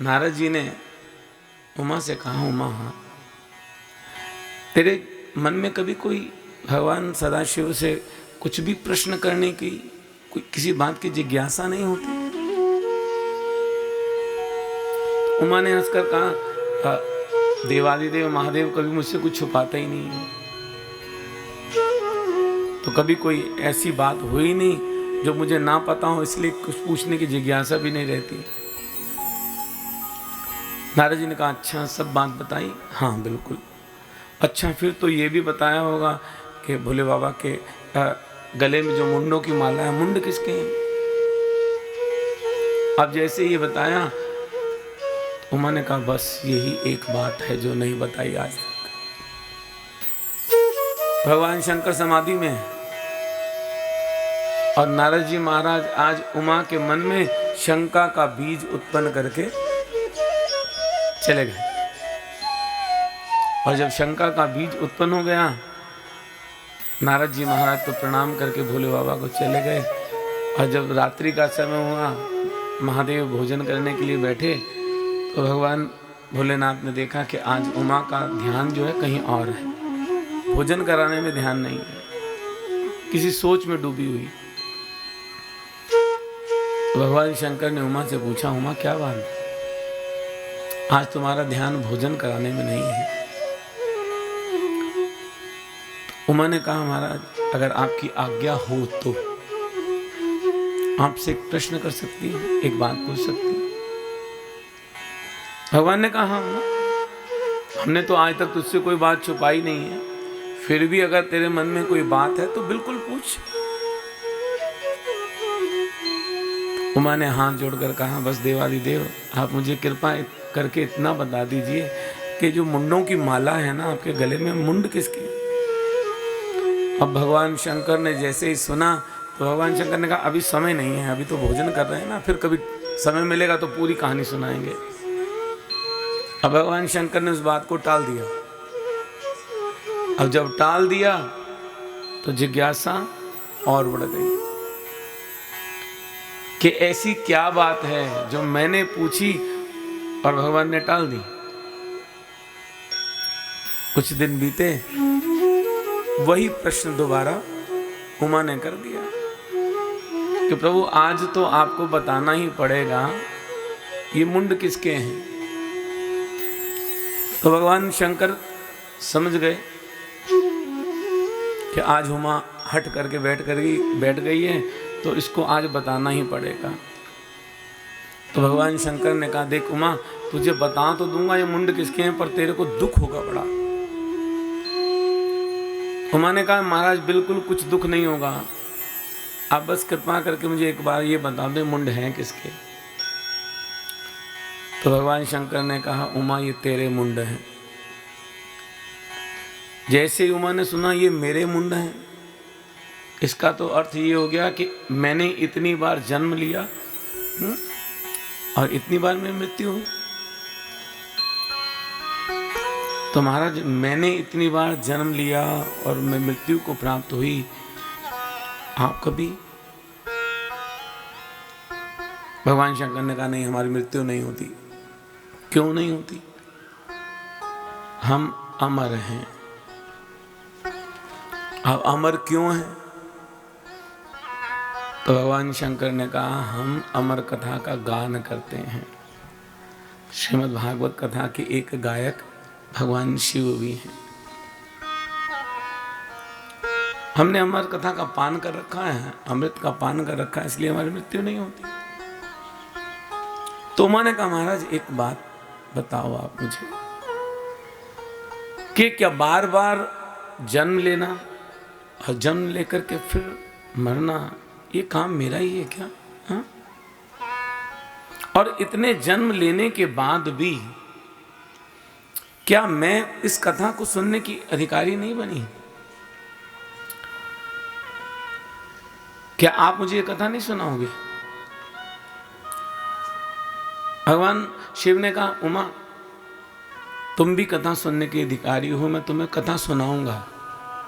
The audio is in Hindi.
नारद जी ने उमा से कहा, उमा हाँ, तेरे मन में कभी कोई भगवान सदाशिव से कुछ भी प्रश्न करने की, कोई किसी बात की जिज्ञासा नहीं होती? उमा ने हंसकर कहा, देवादिदेव महादेव कभी मुझसे कुछ छुपाता ही नहीं है, तो कभी कोई ऐसी बात हुई नहीं जो मुझे ना पता हो, इसलिए कुछ पूछने की जिज्ञासा भी नहीं रहती। नारद जी ने कहा, अच्छा सब बात बताई? हाँ बिल्कुल। अच्छा फिर तो ये भी बताया होगा कि भोले बाबा के गले में जो मुंडों की माला है, मुंड किसके हैं? अब जैसे ये बताया, उमा ने कहा, बस यही एक बात है जो नहीं बताई आज तक। भगवान शंकर समाधि में है और नारद जी महाराज आज उमा के मन में शंका का बीज उत्पन्न करके चले गए। और जब शंका का बीज उत्पन्न हो गया, नारद जी महाराज तो प्रणाम करके भोले बाबा को चले गए। और जब रात्रि का समय हुआ, महादेव भोजन करने के लिए बैठे, तो भगवान भोलेनाथ ने देखा कि आज उमा का ध्यान जो है कहीं और है, भोजन कराने में ध्यान नहीं है, किसी सोच में डूबी हुई। तो भगवान शंकर ने उमा से पूछा, उमा क्या बात है, आज तुम्हारा ध्यान भोजन कराने में नहीं है? उमा ने कहा, महाराज अगर आपकी आज्ञा हो तो आपसे एक प्रश्न कर सकती हूँ, एक बात पूछ सकती हूँ? भगवान ने कहा, हमने तो आज तक तुझसे कोई बात छुपाई नहीं है, फिर भी अगर तेरे मन में कोई बात है तो बिल्कुल पूछ। उमा ने हाथ जोड़कर कहा, बस देवादिदेव आप मुझे कृपा करके इतना बता दीजिए कि जो मुंडों की माला है ना आपके गले में, मुंड किसके? अब भगवान शंकर ने जैसे ही सुना तो भगवान शंकर ने कहा, अभी समय नहीं है, अभी तो भोजन कर रहे हैं ना, फिर कभी समय मिलेगा तो पूरी कहानी सुनाएंगे। अब भगवान शंकर ने उस बात को टाल दिया। अब जब टाल दिया तो जिज्ञासा और बढ़ गई कि ऐसी क्या बात है जो मैंने पूछी और भगवान ने टाल दी। कुछ दिन बीते, वही प्रश्न दोबारा उमा ने कर दिया कि प्रभु आज तो आपको बताना ही पड़ेगा ये मुंड किसके हैं। तो भगवान शंकर समझ गए कि आज उमा हट करके बैठ गई है, तो इसको आज बताना ही पड़ेगा। तो भगवान शंकर ने कहा, देख उमा, तुझे बता तो दूंगा ये मुंड किसके हैं, पर तेरे को दुख होगा बड़ा। उमा ने कहा, महाराज बिल्कुल कुछ दुख नहीं होगा, आप बस कृपा करके मुझे एक बार ये बता दो मुंड हैं किसके। तो भगवान शंकर ने कहा, उमा ये तेरे मुंड हैं। जैसे ही उमा ने सुना ये मेरे मुंड हैं, इसका तो अर्थ ये हो गया कि मैंने इतनी बार जन्म लिया और इतनी बार मेरी मृत्यु हुई। तो महाराज मैंने इतनी बार जन्म लिया और मैं मृत्यु को प्राप्त हुई, आप कभी? भगवान शंकर ने कहा, नहीं हमारी मृत्यु नहीं होती। क्यों नहीं होती? हम अमर हैं। अब अमर क्यों हैं? तो भगवान शंकर ने कहा, हम अमर कथा का गान करते हैं। श्रीमद् भागवत कथा के एक गायक भगवान शिव भी हैं। हमने अमर कथा का पान कर रखा है, अमृत का पान कर रखा है, इसलिए हमारी मृत्यु नहीं होती। तो मैंने कहा, महाराज एक बात बताओ आप मुझे कि क्या बार बार जन्म लेना और जन्म लेकर के फिर मरना, ये काम मेरा ही है क्या? हा? और इतने जन्म लेने के बाद भी क्या मैं इस कथा को सुनने की अधिकारी नहीं बनी? क्या आप मुझे ये कथा नहीं सुनाओगे? भगवान शिव ने कहा, उमा तुम भी कथा सुनने के अधिकारी हो, मैं तुम्हें कथा सुनाऊंगा।